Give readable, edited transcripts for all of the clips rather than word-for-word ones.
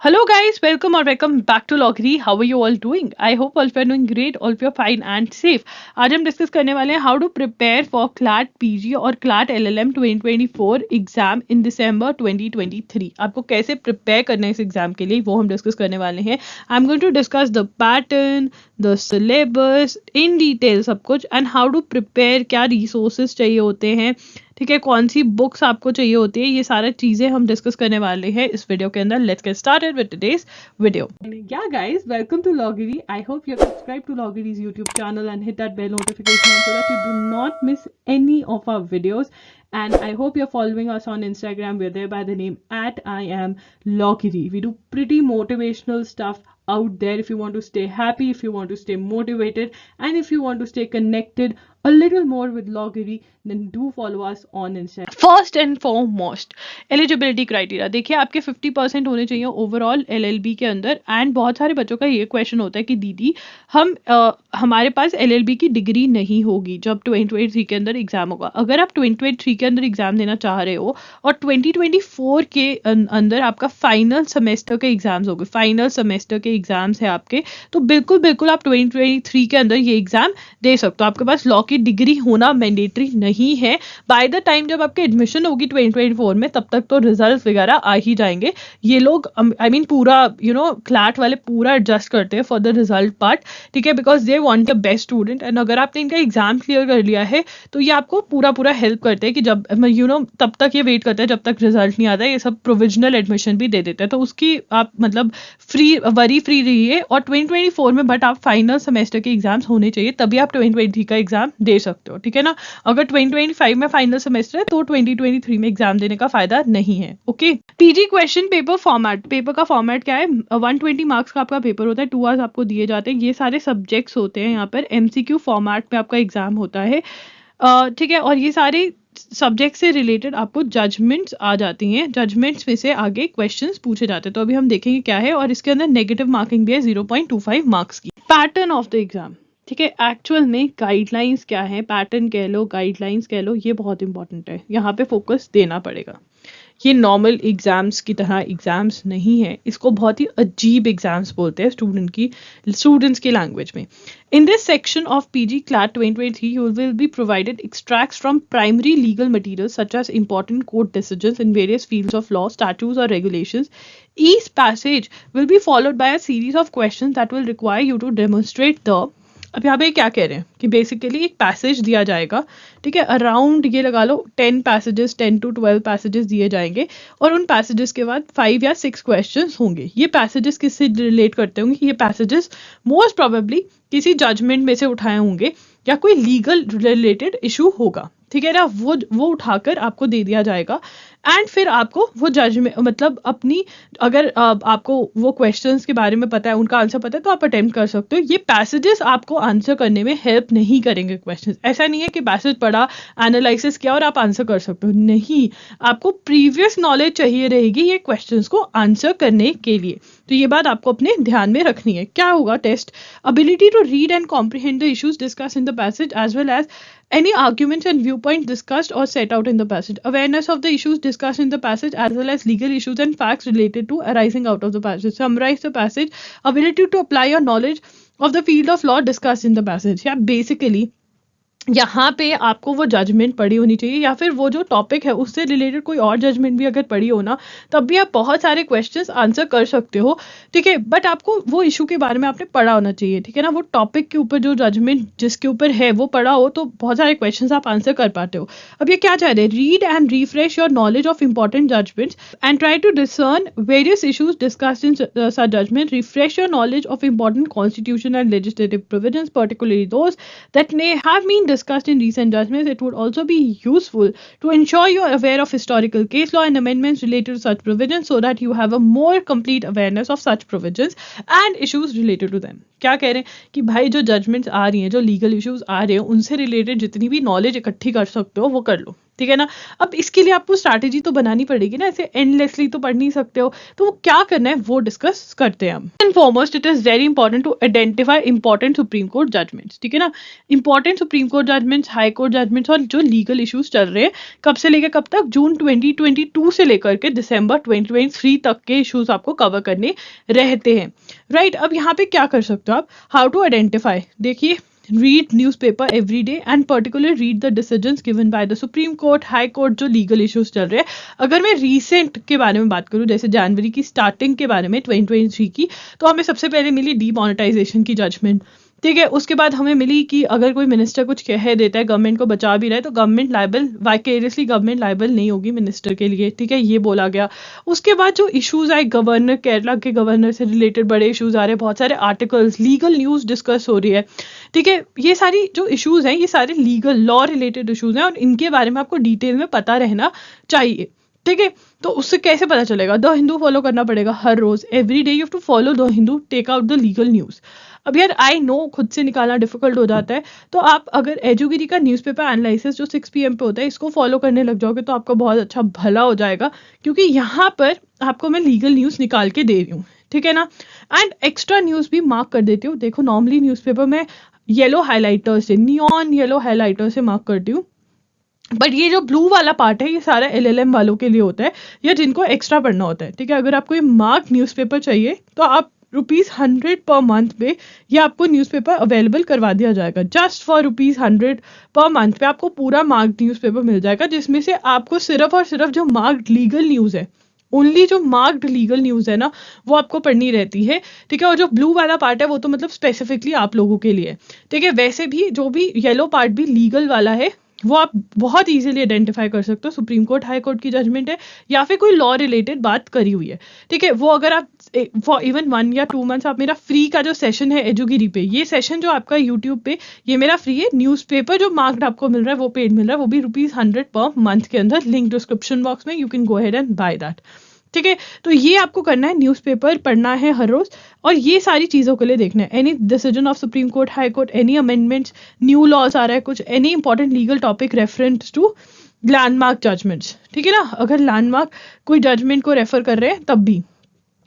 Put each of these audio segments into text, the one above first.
Hello guys, welcome or welcome back to Logri. How are you all doing? I hope all of you are doing great, all of you are fine and safe. आज हम discuss करने वाले हैं how to prepare for CLAT PG और CLAT LLM 2024 exam in December 2023. आपको कैसे prepare करना है इस एग्जाम के लिए वो हम डिस्कस करने वाले हैं. I am going to discuss the pattern, the syllabus in detail सब कुछ एंड हाउ टू प्रिपेयर, क्या रिसोर्सेज चाहिए होते हैं, ठीक है, कौन सी बुक्स आपको चाहिए होती है, ये सारी चीजें हम डिस्कस करने वाले हैं इस वीडियो के अंदर. Let's get started with today's video. Yeah guys, welcome to Logiri. I hope you have subscribed to Logiri's YouTube channel and hit that bell notification so that you do not miss any of our videos. And I hope you're following us on Instagram. We're there by the name @IamLogiri. We do pretty motivational stuff out there if you want to stay happy, if you want to stay motivated, and if you want to stay connected a little more with Logiri, then do follow us on Instagram. First and foremost, eligibility criteria. देखिए, आपके 50% होने चाहिए overall LLB के अंदर. And बहुत सारे बच्चों का ये क्वेश्चन होता है कि दीदी हमारे पास LLB की डिग्री नहीं होगी जब 2023 के अंदर एग्जाम होगा. अगर आप 2023 के अंदर एग्जाम देना चाह रहे हो और 2024 के अंदर आपका फाइनल सेमेस्टर के एग्जाम्स होंगे, फाइनल सेमेस्टर के एग्जाम्स है आपके, तो बिल्कुल बिल्कुल आप 2023 के अंदर ये एग्जाम दे सकते हो. आपके पास लॉ की डिग्री होना मैंडेटरी नहीं है. बाय द टाइम जब आपके एडमिशन होगी 2024 में, तब तक तो रिजल्ट वगैरह आ ही जाएंगे. ये लोग आई मीन पूरा क्लैट वाले पूरा एडजस्ट करते हैं फॉर द रिजल्ट पार्ट, ठीक है, because they want the best student. And अगर आपने इनका एग्जाम क्लियर कर लिया है तो ये आपको पूरा हेल्प करते हैं कि जब तब तक ये वेट करते हैं जब तक रिजल्ट नहीं आता है. ये सब प्रोविजनल एडमिशन भी दे देते हैं, तो उसकी आप मतलब वरी फ्री रहिए. और 2024 में बट आप फाइनल सेमेस्टर के एग्जाम्स होने चाहिए, तभी आप 2023 का एग्जाम दे सकते हो, ठीक है ना. अगर 2025 में फाइनल सेमेस्टर है तो 2023 में एग्जाम देने का फायदा नहीं है. Okay. PG question paper format. Paper का फॉर्मेट क्या है? 120 मार्क्स का आपका पेपर होता है, 2 आवर्स आपको दिए जाते हैं. ये सारे सब्जेक्ट्स होते हैं. यहाँ पर MCQ फॉर्मेट में आपका एग्जाम होता है, ठीक है. और ये सारे सब्जेक्ट से रिलेटेड आपको जजमेंट्स आ जाती हैं. जजमेंट्स में से आगे क्वेश्चंस पूछे जाते हैं. तो अभी हम देखेंगे क्या है. और इसके अंदर नेगेटिव मार्किंग भी है 0.25 मार्क्स की. पैटर्न ऑफ द एग्जाम, ठीक है. एक्चुअल में गाइडलाइंस क्या है, पैटर्न कह लो, गाइडलाइंस कह लो, ये बहुत इंपॉर्टेंट है. यहाँ पे फोकस देना पड़ेगा. ये नॉर्मल एग्जाम्स की तरह एग्जाम्स नहीं है. इसको बहुत ही अजीब एग्जाम्स बोलते हैं स्टूडेंट्स की लैंग्वेज में. In this section of PG CLAT 2023, you will be provided extracts from primary legal materials such as important court decisions in various fields of law, statutes or regulations. Each passage will be followed by a series of questions that will require you to demonstrate the. अब यहाँ पे क्या कह रहे हैं कि basically एक passage दिया जाएगा, ठीक है. अराउंड ये लगा लो 10 पैसेजेस, 10 to 12 पैसेजेस दिए जाएंगे और उन पैसेजेस के बाद 5 या 6 क्वेश्चंस होंगे. ये पैसेजेस किससे रिलेट करते होंगे? ये पैसेजेस मोस्ट प्रोबेबली किसी जजमेंट में से उठाए होंगे या कोई लीगल रिलेटेड इशू होगा, ठीक है ना. वो उठाकर आपको दे दिया जाएगा. एंड फिर आपको वो जजमेंट मतलब अपनी, अगर आपको वो क्वेश्चंस के बारे में पता है, उनका आंसर पता है, तो आप अटेम्प्ट कर सकते हो. ये पैसेजेस आपको आंसर करने में हेल्प नहीं करेंगे क्वेश्चंस. ऐसा नहीं है कि पैसेज पढ़ा, एनालिसिस किया और आप आंसर कर सकते हो. नहीं, आपको प्रीवियस नॉलेज चाहिए रहेगी ये क्वेश्चंस को आंसर करने के लिए. तो ये बात आपको अपने ध्यान में रखनी है. क्या होगा test? Ability to read and comprehend the issues discussed in the passage as well as any arguments and viewpoints discussed or set out in the passage. Awareness of the issues discussed in the passage as well as legal issues and facts related to arising out of the passage. Summarize the passage. Ability to apply your knowledge of the field of law discussed in the passage. Yeah, basically यहाँ पे आपको वो judgement पढ़ी होनी चाहिए या फिर वो जो टॉपिक है उससे रिलेटेड कोई और जजमेंट भी अगर पढ़ी हो ना, तब भी आप बहुत सारे क्वेश्चंस आंसर कर सकते हो, ठीक है. बट आपको वो इशू के बारे में आपने पढ़ा होना चाहिए, ठीक है ना. वो टॉपिक के ऊपर जो जजमेंट जिसके ऊपर है वो पढ़ा हो तो बहुत सारे क्वेश्चंस आप आंसर कर पाते हो. अब ये क्या चाह रहे हैं? Read and refresh your knowledge of important judgments and try to discern various issues discussed in such judgment. Refresh your knowledge of important constitution and legislative provisions, particularly those that may have been discussed in recent judgments. It would also be useful to ensure you are aware of historical case law and amendments related to such provisions so that you have a more complete awareness of such provisions and issues related to them. क्या कह रहे हैं कि भाई जो judgements आ रही हैं, जो लीगल इश्यूज आ रहे हैं, उनसे रिलेटेड जितनी भी नॉलेज इकट्ठी कर सकते हो वो कर लो, ठीक है ना। अब इसके लिए आपको स्ट्रैटेजी तो बनानी पड़ेगी ना, ऐसे एंडलेसली तो पढ़ नहीं सकते हो। तो वो क्या करना है वो डिस्कस करते हैं हम। And foremost it is very important to identify important supreme court judgments, ठीक है ना। Important supreme court judgments, high court judgments और जो लीगल इश्यूज चल रहे हैं कब से लेकर कब तक, जून 2022 से लेकर के दिसंबर 2023 तक के इश्यूज आपको कवर करने रहते हैं, राइट। अब यहाँ पे क्या कर सकते हो आप, हाउ टू आइडेंटिफाई, देखिए read newspaper every day and particularly read the decisions given by the Supreme Court, High Court, जो legal issues चल रहे हैं। अगर मैं recent के बारे में बात करूं, जैसे जनवरी की स्टार्टिंग के बारे में 2023 की, तो हमें सबसे पहले मिली डीमोनेटाइजेशन की जजमेंट, ठीक है। उसके बाद हमें मिली कि अगर कोई मिनिस्टर कुछ कह देता है, गवर्नमेंट को बचा भी रहा है, तो government liable, vicariously government liable नहीं होगी मिनिस्टर के लिए, ठीक है, ये बोला गया। उसके बाद जो इश्यूज आए, गवर्नर, केरला के गवर्नर से रिलेटेड बड़े इश्यूज आ रहे हैं, बहुत सारे आर्टिकल्स, लीगल न्यूज डिस्कस हो रही है, ठीक है। ये सारी जो इश्यूज हैं ये सारे लीगल लॉ रिलेटेड इश्यूज हैं और इनके बारे में आपको डिटेल में पता रहना चाहिए, ठीक है। तो उससे कैसे पता चलेगा, द हिंदू फॉलो करना पड़ेगा हर रोज, every day you have to follow the Hindu, take out the legal news. अब यार आई नो खुद से निकालना डिफिकल्ट हो जाता है, तो आप अगर एजुगिरी का न्यूज़पेपर एनालिसिस जो 6 PM पे होता है इसको फॉलो करने लग जाओगे तो आपका बहुत अच्छा भला हो जाएगा, क्योंकि यहाँ पर आपको मैं लीगल न्यूज़ निकाल के दे रही हूँ, ठीक है ना। एंड एक्स्ट्रा न्यूज़ भी मार्क कर देती हूँ। देखो नॉर्मली न्यूज़पेपर में येलो हाईलाइटर से, नियॉन येलो हाईलाइटर से मार्क करती हूँ, बट ये जो ब्लू वाला पार्ट है ये सारा LLM वालों के लिए होता है या जिनको एक्स्ट्रा पढ़ना होता है, ठीक है। अगर आपको ये मार्क न्यूज़पेपर चाहिए तो आप ₹100 पर मंथ पे ये आपको न्यूज़पेपर अवेलेबल करवा दिया जाएगा। जस्ट फॉर ₹100 पर मंथ पे आपको पूरा मार्क्ड न्यूज़पेपर मिल जाएगा, जिसमें से आपको सिर्फ और सिर्फ जो मार्क्ड लीगल न्यूज़ है, ओनली जो मार्क्ड लीगल न्यूज़ है ना वो आपको पढ़नी रहती है, ठीक है। और जो ब्लू वाला पार्ट है वो तो मतलब स्पेसिफिकली आप लोगों के लिए, ठीक है। वैसे भी जो भी येलो पार्ट भी लीगल वाला है वो आप बहुत इजीली आइडेंटिफाई कर सकते हो, सुप्रीम कोर्ट, हाई कोर्ट की जजमेंट है या फिर कोई लॉ रिलेटेड बात करी हुई है, ठीक है। वो अगर आप फॉर इवन 1 या 2 मंथ्स आप मेरा फ्री का जो सेशन है एजुगिरी पे, ये सेशन जो आपका यूट्यूब पे ये मेरा फ्री है, न्यूज़पेपर जो मार्क्ड आपको मिल रहा है वो पेड मिल रहा है, वो भी ₹100 पर मंथ के अंदर, लिंक डिस्क्रिप्शन बॉक्स में, you can go ahead and by that, ठीक है। तो ये आपको करना है, न्यूज़पेपर पढ़ना है हर रोज और ये सारी चीज़ों के लिए देखना है, any decision of supreme court, high court, any amendments, new laws आ रहा है कुछ, any important legal topic reference to landmark judgments, ठीक है ना। अगर लैंडमार्क कोई जजमेंट को रेफर कर रहे हैं तब भी,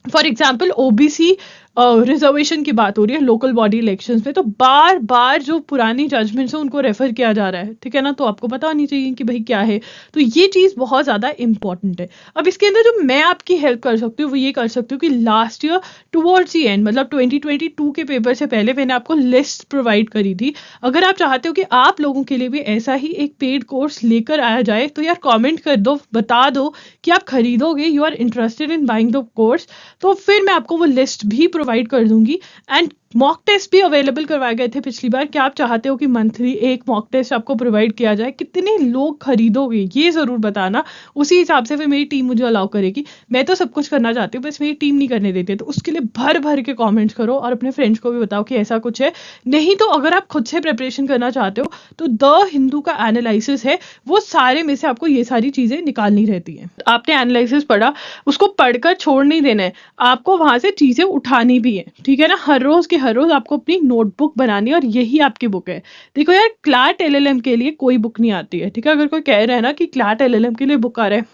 फॉर एग्जाम्पल OBC रिजर्वेशन की बात हो रही है लोकल बॉडी इलेक्शंस में, तो बार बार जो पुरानी जजमेंट्स हैं उनको रेफर किया जा रहा है, ठीक है ना। तो आपको पता होनी चाहिए कि भाई क्या है, तो ये चीज़ बहुत ज़्यादा इंपॉर्टेंट है। अब इसके अंदर जो मैं आपकी हेल्प कर सकती हूँ वो ये कर सकती हूँ कि last year towards the and, मतलब 2022 के पेपर से पहले मैंने आपको लिस्ट प्रोवाइड करी थी। अगर आप चाहते हो कि आप लोगों के लिए भी ऐसा ही एक पेड कोर्स लेकर आया जाए तो यार कॉमेंट कर दो, बता दो कि आप खरीदोगे, you are interested in buying the course, तो फिर मैं आपको वो लिस्ट भी प्रोवाइड कर दूंगी। एंड मॉक टेस्ट भी अवेलेबल करवाए गए थे पिछली बार, क्या आप चाहते हो कि मंथली एक मॉक टेस्ट आपको प्रोवाइड किया जाए, कितने लोग खरीदोगे ये ज़रूर बताना, उसी हिसाब से फिर मेरी टीम मुझे अलाउ करेगी। मैं तो सब कुछ करना चाहती हूँ बस मेरी टीम नहीं करने देती है, तो उसके लिए भर भर के कमेंट्स करो और अपने फ्रेंड्स को भी बताओ कि ऐसा कुछ है। नहीं तो अगर आप खुद से प्रिपरेशन करना चाहते हो तो द हिंदू का एनालिसिस है, वो सारे में से आपको ये सारी चीज़ें निकालनी रहती हैं। आपने एनालिसिस पढ़ा, उसको पढ़कर छोड़ नहीं देना है, आपको वहाँ से चीज़ें उठानी भी है, ठीक है ना। हर रोज़ के हर रोज आपको अपनी नोटबुक बनानी है और यही आपकी बुक है। देखो यार क्लैट LLM के लिए कोई बुक नहीं आती है, ठीक है। अगर कोई कह रहा है ना कि क्लैट LLM के लिए बुक आ रहा है,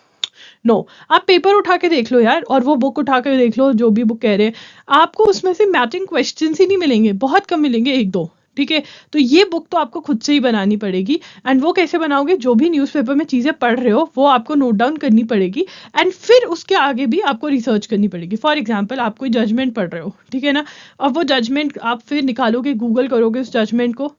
नो, आप पेपर उठा के देख लो यार, और वो बुक उठा के देख लो जो भी बुक कह रहे हैं, आपको उसमें से मैचिंग क्वेश्चंस ही नहीं मिलेंगे, बहुत कम मिलेंगे, 1-2, ठीक है। तो ये बुक तो आपको खुद से ही बनानी पड़ेगी। एंड वो कैसे बनाओगे, जो भी न्यूज़पेपर में चीज़ें पढ़ रहे हो वो आपको नोट डाउन करनी पड़ेगी एंड फिर उसके आगे भी आपको रिसर्च करनी पड़ेगी। फॉर एग्जाम्पल आप कोई जजमेंट पढ़ रहे हो, ठीक है ना, अब वो जजमेंट आप फिर निकालोगे, गूगल करोगे उस जजमेंट को,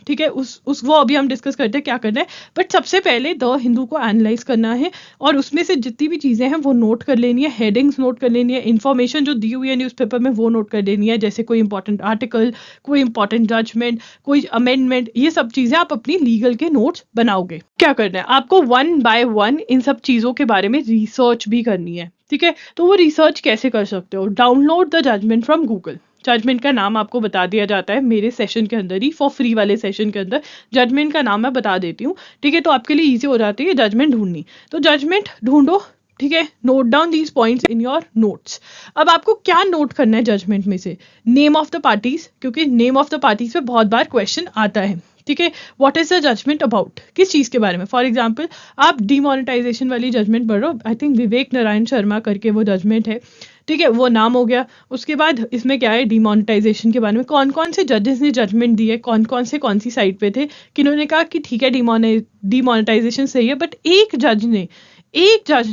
ठीक है, उस वो अभी हम डिस्कस करते हैं क्या करना है। बट सबसे पहले द हिंदू को एनालाइज करना है और उसमें से जितनी भी चीज़ें हैं वो नोट कर लेनी है, हेडिंग्स नोट कर लेनी है, इन्फॉर्मेशन जो दी हुई है न्यूज़पेपर में वो नोट कर लेनी है, जैसे कोई इंपॉर्टेंट आर्टिकल, कोई इंपॉर्टेंट जजमेंट, कोई अमेंडमेंट, ये सब चीजें आप अपनी लीगल के नोट्स बनाओगे। क्या करना है आपको, 1 by 1 इन सब चीजों के बारे में रिसर्च भी करनी है, ठीक है। तो वो रिसर्च कैसे कर सकते हो, download the judgment from Google. Judgment का नाम आपको बता दिया जाता है मेरे सेशन के अंदर ही, फॉर फ्री वाले सेशन के अंदर जजमेंट का नाम मैं बता देती हूँ, ठीक है। तो आपके लिए ईजी हो जाती है जजमेंट ढूंढनी। तो जजमेंट ढूंढो, ठीक है, note down these points in your notes. अब आपको क्या नोट करना है जजमेंट में से, नेम ऑफ द पार्टीज, क्योंकि नेम ऑफ द पार्टीज पे बहुत बार क्वेश्चन आता है, ठीक है, what is the judgment about, किस चीज़ के बारे में। फॉर एग्जाम्पल आप डिमोनेटाइजेशन वाली जजमेंट पढ़ रहे हो, आई थिंक विवेक नारायण शर्मा करके वो जजमेंट है, ठीक है, वो नाम हो गया। उसके बाद इसमें क्या है, डिमोनेटाइजेशन के बारे में कौन कौन से जजेस ने जजमेंट दी है, कौन सी साइड पे थे, किन्होंने कहा कि ठीक है डिमोनेटाइजेशन सही है, बट एक जज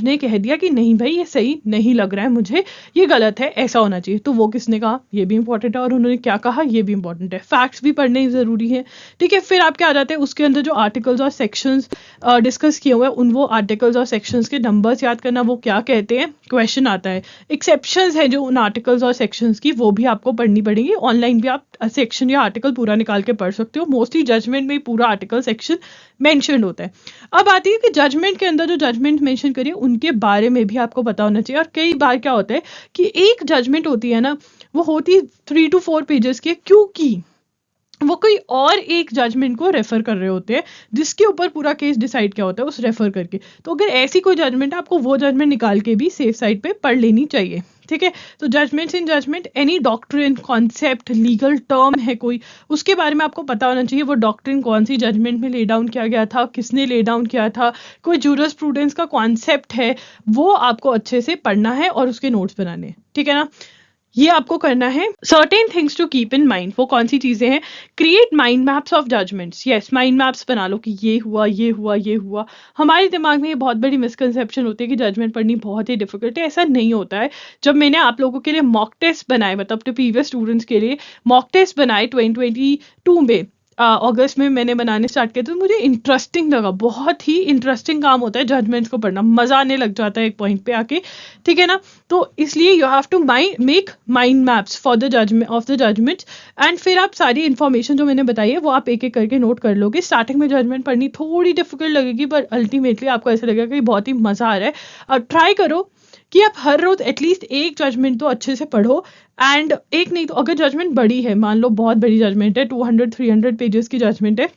ने कह दिया कि नहीं भाई ये सही नहीं लग रहा है मुझे, ये गलत है, ऐसा होना चाहिए। तो वो किसने कहा, ये भी इंपॉर्टेंट है, और उन्होंने क्या कहा ये भी इंपॉर्टेंट है। फैक्ट्स भी पढ़ने ज़रूरी है, ठीक है। फिर आपके आ जाते हैं उसके अंदर जो आर्टिकल्स और सेक्शंस डिस्कस किए हुए हैं, उन वो आर्टिकल्स और सेक्शंस के नंबर्स याद करना, वो क्या कहते हैं, क्वेश्चन आता है। एक्सेप्शंस है जो उन आर्टिकल्स और सेक्शंस की, वो भी आपको पढ़नी पड़ेगी। ऑनलाइन भी आप सेक्शन या आर्टिकल पूरा निकाल के पढ़ सकते हो, मोस्टली जजमेंट में पूरा आर्टिकल सेक्शन मेंशन होता है। अब आती है कि जजमेंट के अंदर जो जजमेंट मेंशन करिए उनके बारे में भी आपको पता होना चाहिए। और कई बार क्या होता है कि एक जजमेंट होती है ना, वो होती 3 to 4 पेजेस की, क्योंकि वो कोई और एक जजमेंट को रेफर कर रहे होते हैं जिसके ऊपर पूरा केस डिसाइड क्या होता है उस रेफर करके। तो अगर ऐसी कोई जजमेंट है, आपको वो जजमेंट निकाल के भी सेफ साइड पे पढ़ लेनी चाहिए, ठीक है। तो judgments in judgment, any doctrine concept legal term है कोई, उसके बारे में आपको पता होना चाहिए। वो डॉक्ट्रिन कौन सी जजमेंट में ले डाउन किया गया था, किसने ले डाउन किया था, कोई जूरिस्प्रूडेंस का कॉन्सेप्ट है, वो आपको अच्छे से पढ़ना है और उसके नोट्स बनाने हैं, ठीक है ना। ये आपको करना है। Certain things to keep in mind, वो कौन सी चीजें हैं, create mind maps of judgments. Yes, mind maps बना लो कि ये हुआ ये हुआ ये हुआ। हमारे दिमाग में ये बहुत बड़ी मिसकंसेप्शन होती है कि जजमेंट पढ़नी बहुत ही डिफिकल्ट है, ऐसा नहीं होता है। जब मैंने आप लोगों के लिए मॉक टेस्ट बनाए, मतलब अपने प्रीवियस स्टूडेंट्स के लिए मॉक टेस्ट बनाए 2022 में, अगस्त में मैंने बनाने स्टार्ट किया, तो मुझे इंटरेस्टिंग लगा। बहुत ही इंटरेस्टिंग काम होता है जजमेंट्स को पढ़ना, मजा आने लग जाता है एक पॉइंट पे आके, ठीक है ना। तो इसलिए you have to make mind maps for the judgment of the judgments, and फिर आप सारी इन्फॉर्मेशन जो मैंने बताई है वो आप एक एक करके नोट कर लोगे। स्टार्टिंग में जजमेंट पढ़नी थोड़ी डिफिकल्ट लगेगी, पर अल्टीमेटली आपको ऐसा लगेगा कि बहुत ही मजा आ रहा है। और ट्राई करो कि आप हर रोज एटलीस्ट एक जजमेंट तो अच्छे से पढ़ो। एंड एक नहीं तो अगर जजमेंट बड़ी है, मान लो बहुत बड़ी जजमेंट है, 200-300 पेजेस की जजमेंट है,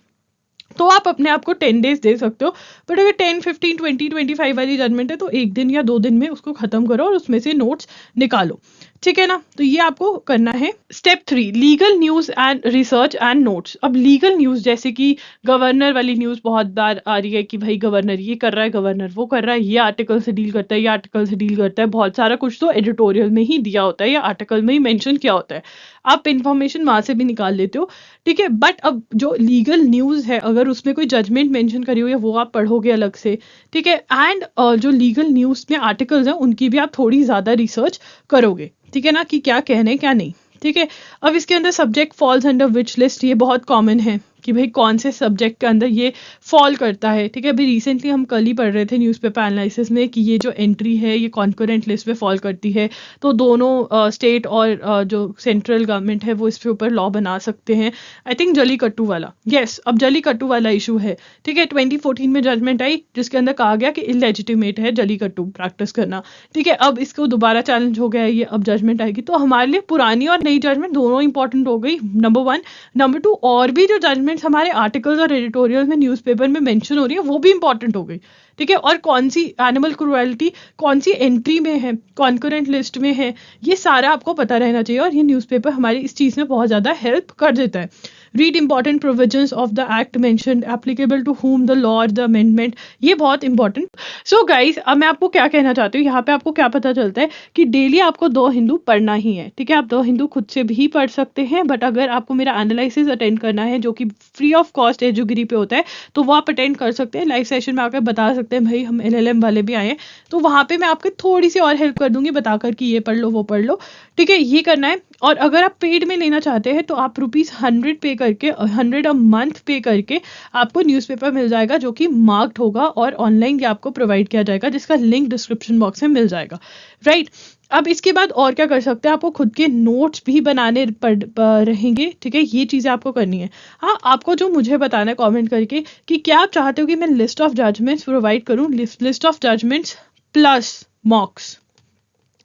तो आप अपने आप को 10 डेज दे सकते हो। बट अगर 10, 15, 20, 25 वाली जजमेंट है तो एक दिन या 2 दिन में उसको खत्म करो और उसमें से नोट्स निकालो, ठीक है ना। तो ये आपको करना है। Step 3, legal news and research and notes. अब लीगल न्यूज जैसे कि गवर्नर वाली न्यूज बहुत बार आ रही है कि भाई गवर्नर ये कर रहा है, गवर्नर वो कर रहा है, ये आर्टिकल से डील करता है, ये आर्टिकल से डील करता है, बहुत सारा कुछ तो एडिटोरियल में ही दिया होता है या आर्टिकल में ही मेंशन किया होता है, आप इंफॉर्मेशन वहां से भी निकाल लेते हो, ठीक है। बट अब जो लीगल न्यूज है, अगर उसमें कोई जजमेंट मेंशन करी हुई है वो आप पढ़ोगे अलग से, ठीक है। एंड जो लीगल न्यूज में आर्टिकल्स हैं उनकी भी आप थोड़ी ज्यादा रिसर्च करोगे, ठीक है ना, कि क्या कहने क्या नहीं, ठीक है। अब इसके अंदर subject falls under which list, ये बहुत कॉमन है कि भाई कौन से सब्जेक्ट के अंदर ये फॉल करता है, ठीक है। अभी रिसेंटली हम कल ही पढ़ रहे थे न्यूज़पेपर एनालिसिस में कि ये जो एंट्री है ये कॉन्करेंट लिस्ट पे फॉल करती है, तो दोनों स्टेट और जो सेंट्रल गवर्नमेंट है वो इसके ऊपर लॉ बना सकते हैं। आई थिंक जलीकट्टू वाला, यस, अब जलीकट्टू वाला इशू है, ठीक है। 2014 में जजमेंट आई जिसके अंदर कहा गया कि इलेजिटिमेट है जलीकट्टू प्रैक्टिस करना, ठीक है। अब इसको दोबारा चैलेंज हो गया है, ये अब जजमेंट आएगी, तो हमारे लिए पुरानी और नई जजमेंट दोनों इंपॉर्टेंट हो गई, नंबर 1। नंबर 2, और भी जो जजमेंट हमारे आर्टिकल्स और एडिटोरियल में न्यूज़पेपर में मेंशन हो रही है वो भी इंपॉर्टेंट हो गई, ठीक है। और कौन सी एनिमल क्रुएल्टी कौन सी एंट्री में है, कॉन्करेंट लिस्ट में है, ये सारा आपको पता रहना चाहिए। और ये न्यूज़पेपर हमारी इस चीज़ में बहुत ज़्यादा हेल्प कर देता है। Read important provisions of the act mentioned, applicable to whom the law और द अमेंडमेंट, ये बहुत इंपॉर्टेंट। सो गाइज, अब मैं आपको क्या कहना चाहती हूँ, यहाँ पे आपको क्या पता चलता है कि डेली आपको 2 हिंदू पढ़ना ही है, ठीक है। आप 2 हिंदू खुद से भी पढ़ सकते हैं, बट अगर आपको मेरा एनालिसिस अटेंड करना है जो कि फ्री ऑफ कॉस्ट एजुगिरी पे होता है, तो वो आप अटेंड कर सकते हैं। लाइव सेशन में आकर बता सकते हैं भाई हम LLM वाले भी आए हैं, तो वहाँ पे मैं आपकी थोड़ी सी और हेल्प कर दूंगी बताकर कि ये पढ़ लो वो पढ़ लो, ठीक है। ये करना है। और अगर आप पेड में लेना चाहते हैं तो आप ₹100 पे करके, 100 अ मंथ पे करके आपको न्यूज़पेपर मिल जाएगा जो कि मार्क्ड होगा और ऑनलाइन ये आपको प्रोवाइड किया जाएगा, जिसका लिंक डिस्क्रिप्शन बॉक्स में मिल जाएगा, राइट। अब इसके बाद और क्या कर सकते हैं, आपको खुद के नोट्स भी बनाने रहेंगे, ठीक है। ये चीज़ें आपको करनी है। हाँ, आपको जो मुझे बताना है कमेंट करके कि क्या आप चाहते हो कि मैं लिस्ट ऑफ जजमेंट्स प्रोवाइड करूँ, list of judgments plus mocks,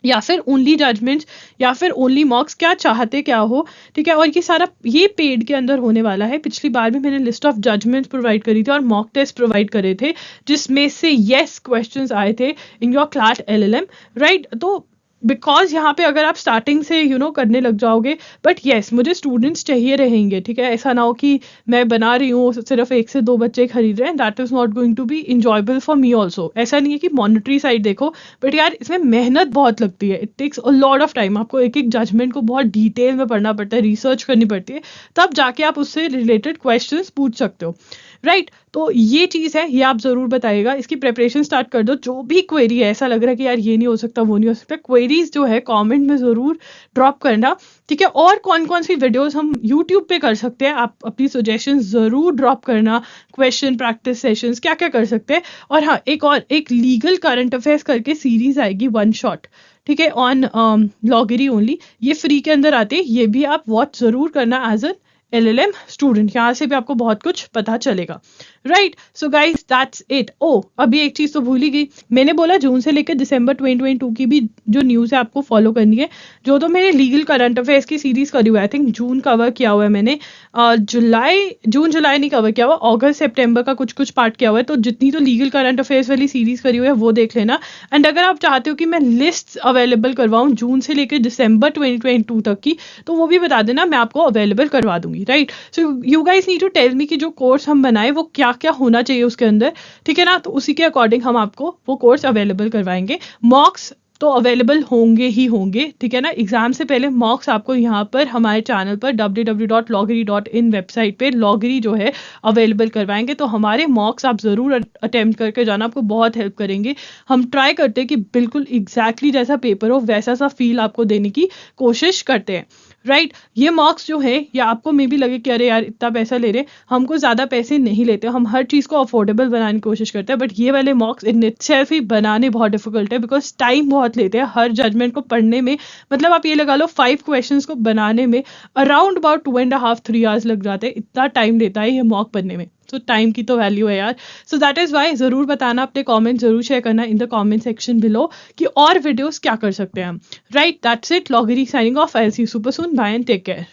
या फिर ओनली जजमेंट्स, या फिर ओनली मॉक्स, क्या चाहते क्या हो, ठीक है। और ये सारा ये पेड के अंदर होने वाला है। पिछली बार भी मैंने लिस्ट ऑफ जजमेंट्स प्रोवाइड करी थी और मॉक टेस्ट प्रोवाइड करे थे जिसमें से यस क्वेश्चंस आए थे in your CLAT LLM, right. तो बिकॉज यहाँ पे अगर आप स्टार्टिंग से करने लग जाओगे, बट येस मुझे स्टूडेंट्स चाहिए रहेंगे, ठीक है, ऐसा ना हो कि मैं बना रही हूँ सिर्फ 1 से 2 बच्चे खरीद रहे हैं, that is not going to be enjoyable for me also. ऐसा नहीं है कि मॉनिटरी साइड देखो, बट यार इसमें मेहनत बहुत लगती है, it takes a lot of time, आपको एक एक जजमेंट को बहुत डिटेल में पढ़ना पड़ता है, रिसर्च करनी पड़ती है, तब जाके आप उससे रिलेटेड क्वेश्चंस पूछ सकते हो, राइट। तो ये चीज़ है, ये आप ज़रूर बताइएगा, इसकी प्रिपरेशन स्टार्ट कर दो। जो भी क्वेरी है, ऐसा लग रहा है कि यार ये नहीं हो सकता, वो नहीं हो सकता, क्वेरीज जो है कमेंट में ज़रूर ड्रॉप करना, ठीक है। और कौन कौन सी वीडियोस हम यूट्यूब पे कर सकते हैं, आप अपनी सजेशन ज़रूर ड्रॉप करना, क्वेश्चन प्रैक्टिस सेशंस क्या क्या कर सकते हैं। और हाँ, एक लीगल करंट अफेयर्स करके सीरीज आएगी, वन शॉट, ठीक है, ऑन लॉगरी ओनली, ये फ्री के अंदर आते हैं, ये भी आप वॉच ज़रूर करना एज एन LLM स्टूडेंट, यहाँ से भी आपको बहुत कुछ पता चलेगा, right. So guys that's it. ओ अभी एक चीज तो भूल ही गई, मैंने बोला जून से लेकर दिसंबर 2022 की भी जो न्यूज़ है आपको फॉलो करनी है, जो तो मैंने लीगल करंट अफेयर्स की सीरीज करी हुआ है, आई थिंक जून कवर किया हुआ है मैंने, जून जुलाई नहीं कवर किया हुआ, अगस्त सितंबर का कुछ कुछ पार्ट किया हुआ है, तो जितनी तो लीगल करंट अफेयर्स वाली सीरीज करी हुई है वो देख लेना। एंड अगर आप चाहते हो कि मैं लिस्ट अवेलेबल करवाऊँ जून से लेकर दिसंबर 2022 तक की, तो वो भी बता देना, मैं आपको अवेलेबल करवा दूंगी, right. So you guys need to tell me कि जो कोर्स हम बनाए वो क्या क्या होना चाहिए उसके अंदर, ठीक है ना, तो उसी के अकॉर्डिंग हम आपको वो कोर्स अवेलेबल करवाएंगे। मॉक्स तो अवेलेबल होंगे ही होंगे, ठीक है ना, एग्जाम से पहले मॉक्स आपको यहाँ पर हमारे चैनल पर www.loggery.in वेबसाइट पे लॉगरी जो है अवेलेबल करवाएंगे, तो हमारे मॉक्स आप ज़रूर अटेम्प्ट करके जाना, आपको बहुत हेल्प करेंगे। हम ट्राई करते हैं कि बिल्कुल एग्जैक्टली जैसा पेपर हो वैसा सा फील आपको देने की कोशिश करते हैं, राइट। ये मॉक्स जो है, या आपको मे भी लगे कि अरे यार इतना पैसा ले रहे, हमको ज़्यादा पैसे नहीं लेते, हम हर चीज़ को अफोर्डेबल बनाने की कोशिश करते हैं, बट ये वाले मॉक्स इन इटसेल्फ ही बनाने बहुत डिफिकल्ट है, बिकॉज टाइम बहुत लेते हैं हर जजमेंट को पढ़ने में। मतलब आप ये लगा लो 5 क्वेश्चंस को बनाने में अराउंड अबाउट 2.5-3 आवर्स लग जाते हैं, इतना टाइम लेता है ये मॉक बनने में। तो टाइम की तो वैल्यू है यार। सो दैट इज़ वाई ज़रूर बताना, अपने कमेंट ज़रूर शेयर करना in the comment section below कि और वीडियोस क्या कर सकते हैं हम, राइट। दैट्स इट, लॉगरी signing off, I will see you super soon, bye and take care.